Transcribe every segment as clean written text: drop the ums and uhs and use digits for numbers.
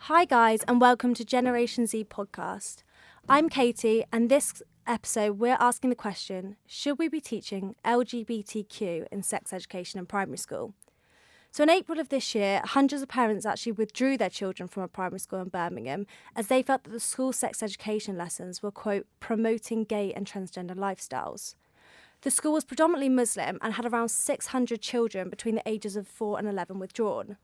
Hi guys and welcome to Generation Z podcast. I'm Katie and this episode we're asking the question, should we be teaching LGBTQ in sex education in primary school? So in April of this year, hundreds of parents actually withdrew their children from a primary school in Birmingham as they felt that the school sex education lessons were, quote, promoting gay and transgender lifestyles. The school was predominantly Muslim and had around 600 children between the ages of 4 and 11 withdrawn.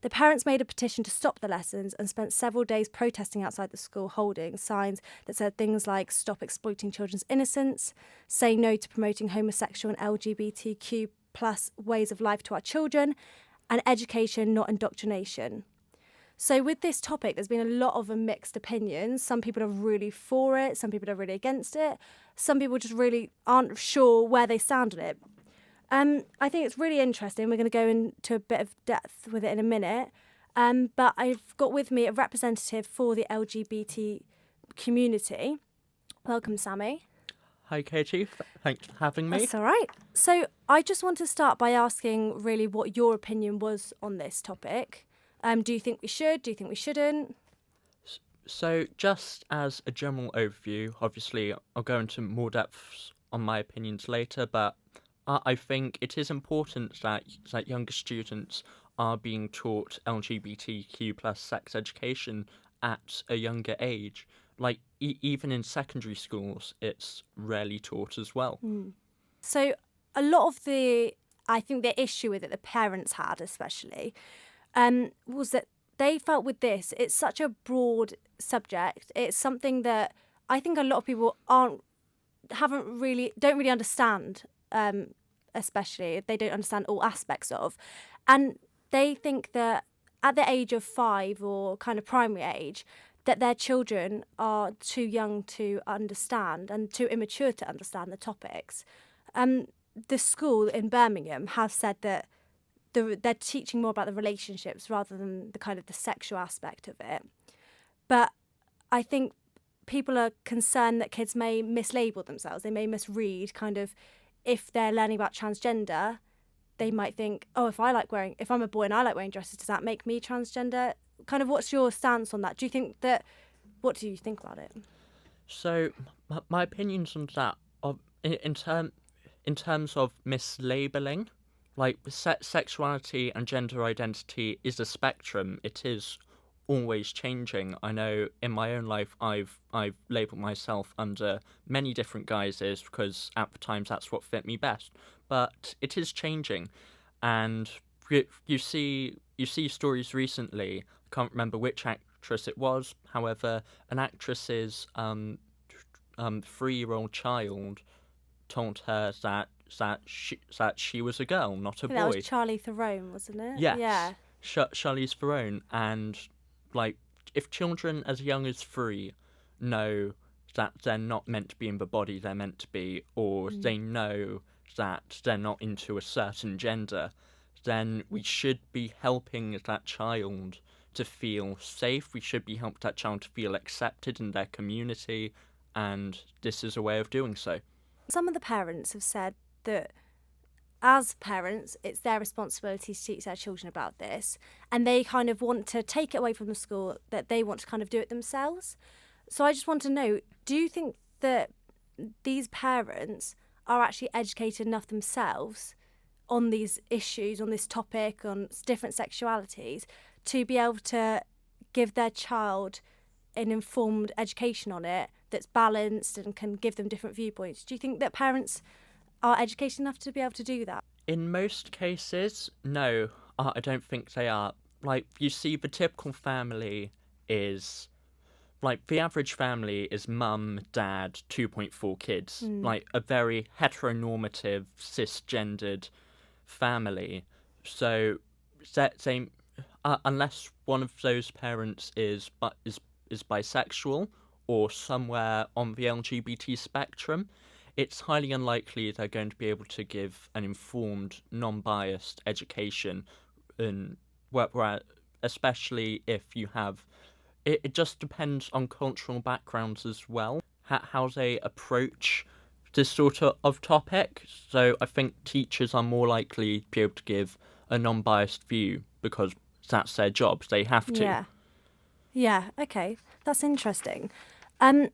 The parents made a petition to stop the lessons and spent several days protesting outside the school, holding signs that said things like stop exploiting children's innocence, say no to promoting homosexual and LGBTQ plus ways of life to our children, and education, not indoctrination. So with this topic, there's been a lot of mixed opinions. Some people are really for it, some people are really against it, some people just really aren't sure where they stand on it. I think it's really interesting. We're going to go into a bit of depth with it in a minute. But I've got with me a representative for the LGBT community. Welcome, Sammy. Hi, Katie. Thanks for having me. That's all right. So I just want to start by asking really what your opinion was on this topic. Do you think we should? Do you think we shouldn't? So just as a general overview, obviously I'll go into more depth on my opinions later, but I think it is important that younger students are being taught LGBTQ plus sex education at a younger age. Like, even in secondary schools, it's rarely taught as well. So a lot of I think the issue with it, the parents had especially, was that they felt with this, it's such a broad subject. It's something that I think a lot of people don't really understand, especially if they don't understand all aspects of. And they think that at the age of 5 or kind of primary age, that their children are too young to understand and too immature to understand the topics. The school in Birmingham have said that they're teaching more about the relationships rather than the kind of the sexual aspect of it. But I think people are concerned that kids may mislabel themselves. They may misread kind of, if they're learning about transgender, they might think, oh, if I'm a boy and I like wearing dresses, does that make me transgender? Kind of what's your stance on that? What do you think about it? So my opinions on that are in terms of mislabeling, like sexuality and gender identity is a spectrum. It is always changing. I know in my own life I've labelled myself under many different guises because at the times that's what fit me best. But it is changing, and you see stories recently. I can't remember which actress it was. However, an actress's 3-year-old child told her that she was a girl, not a boy. That was Charlize Theron, wasn't it? Yes. Yeah. Charlize Theron, and like, if children as young as 3 know that they're not meant to be in the body they're meant to be, or they know that they're not into a certain gender, then we should be helping that child to feel safe. We should be helping that child to feel accepted in their community, and this is a way of doing so. Some of the parents have said that as parents, it's their responsibility to teach their children about this, and they kind of want to take it away from the school, that they want to kind of do it themselves. So I just want to know, do you think that these parents are actually educated enough themselves on these issues, on this topic, on different sexualities, to be able to give their child an informed education on it that's balanced and can give them different viewpoints? Do you think that parents are educated enough to be able to do that? In most cases, no, I don't think they are. Like, you see, the typical family is, like, the average family is mum, dad, 2.4 kids. Like, a very heteronormative, cisgendered family. So, they unless one of those parents is bisexual or somewhere on the LGBT spectrum, it's highly unlikely they're going to be able to give an informed, non-biased education, especially if you have... It just depends on cultural backgrounds as well, how they approach this sort of topic. So I think teachers are more likely to be able to give a non-biased view because that's their job. They have to. Yeah. Yeah, okay. That's interesting. And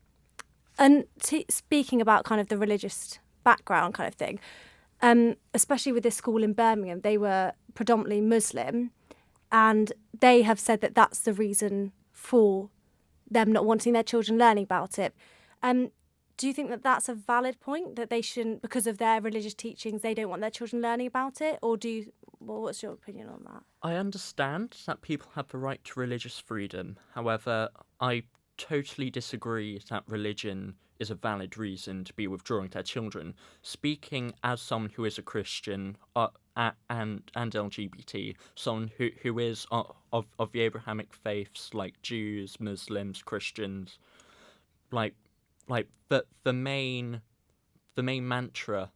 speaking about kind of the religious background kind of thing, especially with this school in Birmingham, they were predominantly Muslim, and they have said that that's the reason for them not wanting their children learning about it. Do you think that that's a valid point, that they shouldn't, because of their religious teachings, they don't want their children learning about it? Or what's your opinion on that? I understand that people have the right to religious freedom. However, I totally disagree that religion is a valid reason to be withdrawing their children. Speaking as someone who is a Christian and LGBT, someone who is of the Abrahamic faiths like Jews, Muslims, Christians, like the main mantra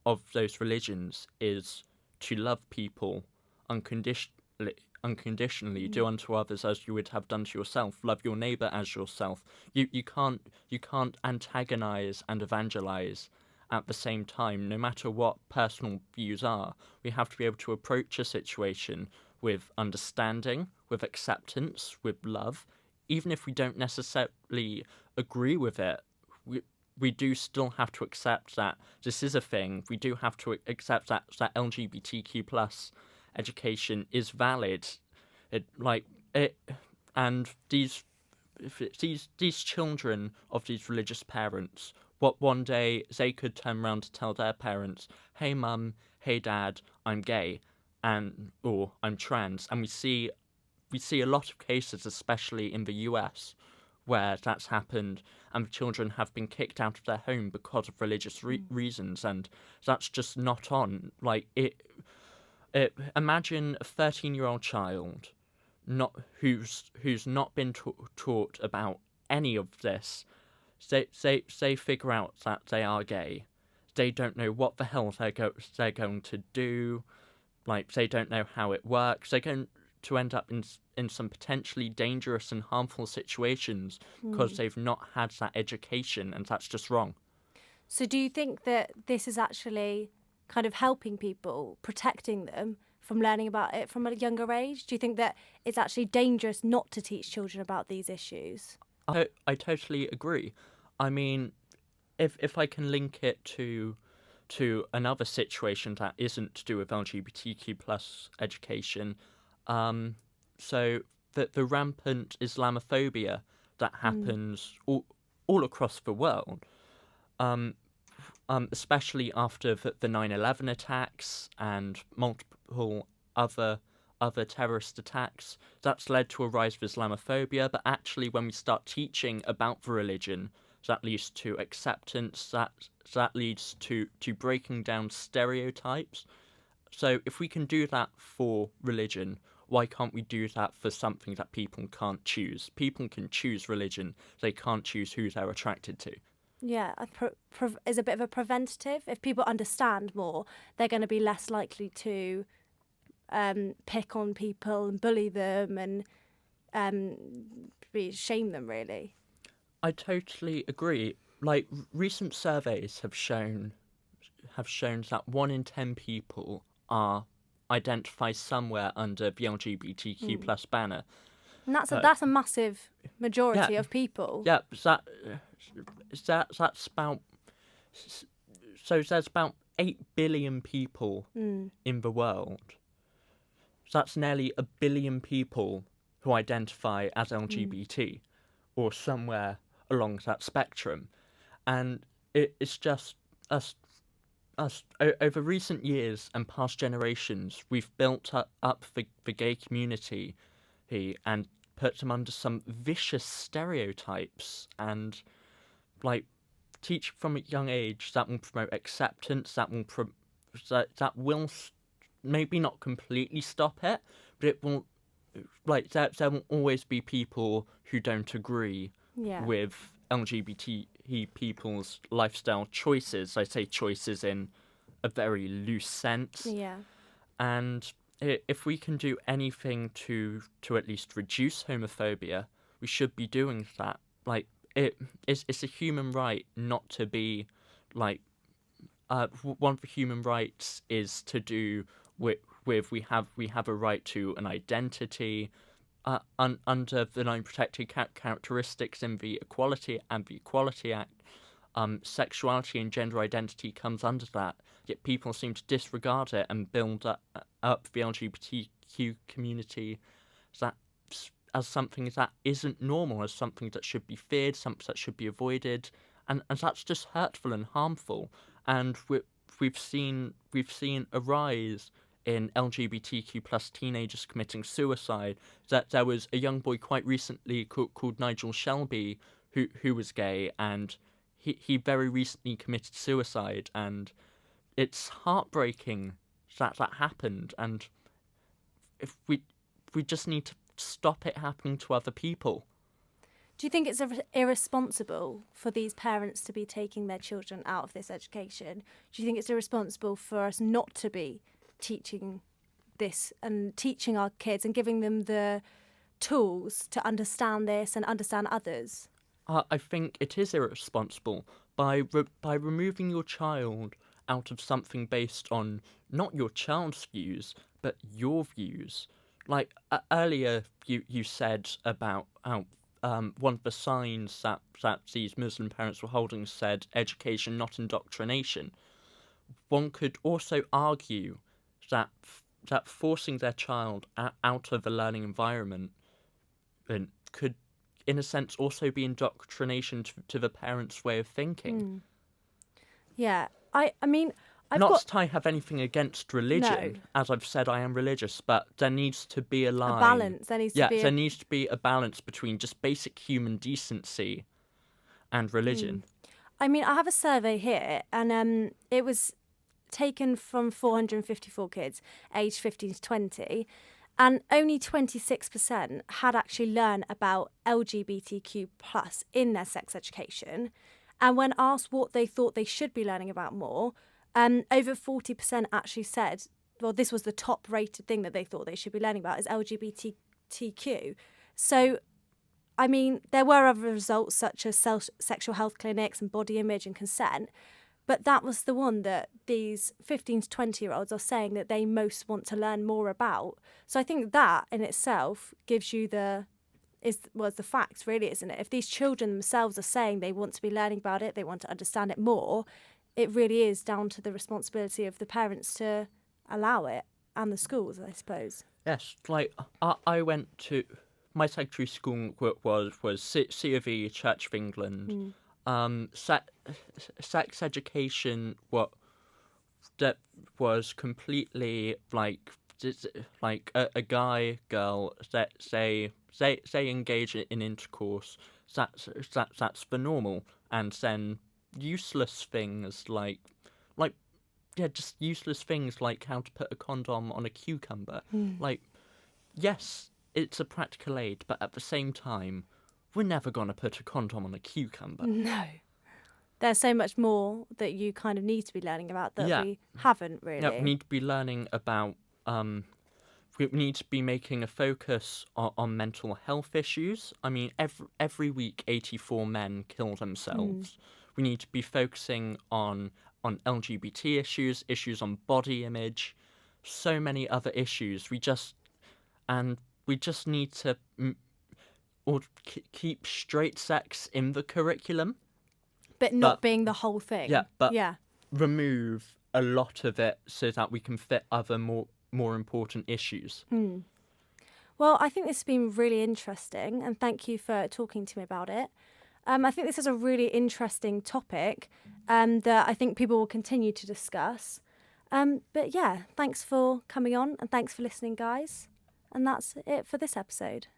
of those religions is to love people unconditionally, do unto others as you would have done to yourself, love your neighbor as yourself. You can't antagonize and evangelize at the same time, no matter what personal views are. We have to be able to approach a situation with understanding, with acceptance, with love, even if we don't necessarily agree with it. We do still have to accept that this is a thing. We do have to accept that LGBTQ plus education is valid. And these children of these religious parents, what one day they could turn around to tell their parents, "Hey mum, hey dad, I'm gay, or I'm trans," and we see a lot of cases, especially in the US, where that's happened, and the children have been kicked out of their home because of religious reasons, and that's just not on. Imagine a 13-year-old child, who's not been taught about any of this. They figure out that they are gay. They don't know what the hell they're going to do. They don't know how it works. They're going to end up in some potentially dangerous and harmful situations because they've not had that education, and that's just wrong. So do you think that this is actually kind of helping people, protecting them from learning about it from a younger age? Do you think that it's actually dangerous not to teach children about these issues? I totally agree. I mean, if I can link it to another situation that isn't to do with LGBTQ plus education, so the rampant Islamophobia that happens all across the world, especially after the 9/11 attacks and multiple other terrorist attacks, that's led to a rise of Islamophobia. But actually, when we start teaching about the religion, that leads to acceptance, that leads to breaking down stereotypes. So if we can do that for religion, why can't we do that for something that people can't choose? People can choose religion, they can't choose who they're attracted to. Yeah, is a bit of a preventative. If people understand more, they're going to be less likely to pick on people and bully them and shame them, really. I totally agree. Recent surveys have shown that 1 in 10 people identify somewhere under the LGBTQ plus banner. And that's a massive majority of people. Yeah, that's about. So there's about 8 billion people in the world. So that's nearly 1 billion people who identify as LGBT or somewhere along that spectrum, and it's just us. Over recent years and past generations, we've built up the gay community and put them under some vicious stereotypes, and teach from a young age that will promote acceptance, that will maybe not completely stop it, but it will, there will always be people who don't agree with LGBT people's lifestyle choices. I say choices in a very loose sense. Yeah. And if we can do anything to at least reduce homophobia, we should be doing that. It's a human right not to be one of the human rights is to do with we have a right to an identity, under the nine protected characteristics in the Equality and the Equality Act, sexuality and gender identity comes under that, yet people seem to disregard it and build up the LGBTQ community as something that isn't normal, as something that should be feared, something that should be avoided, and that's just hurtful and harmful. And we've seen a rise in LGBTQ plus teenagers committing suicide. That there was a young boy quite recently called Nigel Shelby who was gay, and he very recently committed suicide, and it's heartbreaking that happened, and if we just need to stop it happening to other people. Do you think it's irresponsible for these parents to be taking their children out of this education? Do you think it's irresponsible for us not to be teaching this and teaching our kids and giving them the tools to understand this and understand others? I think it is irresponsible by removing your child out of something based on not your child's views, but your views. Like earlier, you said about how one of the signs that these Muslim parents were holding said education, not indoctrination. One could also argue that forcing their child out of a learning environment could, in a sense, also be indoctrination to the parents' way of thinking. Yeah, I mean, that I have anything against religion. No. As I've said, I am religious, but there needs to be a line. A balance. There needs to be a balance between just basic human decency and religion. I mean, I have a survey here, and it was taken from 454 kids aged 15 to 20, and only 26% had actually learned about LGBTQ plus in their sex education. And when asked what they thought they should be learning about more, over 40% actually said, well, this was the top rated thing that they thought they should be learning about is LGBTQ. So, I mean, there were other results such as sexual health clinics and body image and consent, but that was the one that these 15 to 20-year-olds are saying that they most want to learn more about. So I think that in itself gives you the fact, really, isn't it? If these children themselves are saying they want to be learning about it, they want to understand it more, it really is down to the responsibility of the parents to allow it, and the schools, I suppose. Yes, like I went to my secondary school was C of E, Church of England. Sex education that was completely like a guy girl that they engage in intercourse. That's the normal, and then useless things just useless things like how to put a condom on a cucumber. Like, yes, it's a practical aid, but at the same time, we're never going to put a condom on a cucumber. No. There's so much more that you kind of need to be learning about that we haven't really. Yeah, we need to be learning about... we need to be making a focus on mental health issues. I mean, every week, 84 men kill themselves. We need to be focusing on LGBT issues on body image, so many other issues. We just need to keep straight sex in the curriculum. But not being the whole thing. Yeah, remove a lot of it so that we can fit other more important issues. Well, I think this has been really interesting, and thank you for talking to me about it. I think this is a really interesting topic that I think people will continue to discuss. But yeah, thanks for coming on, and thanks for listening, guys. And that's it for this episode.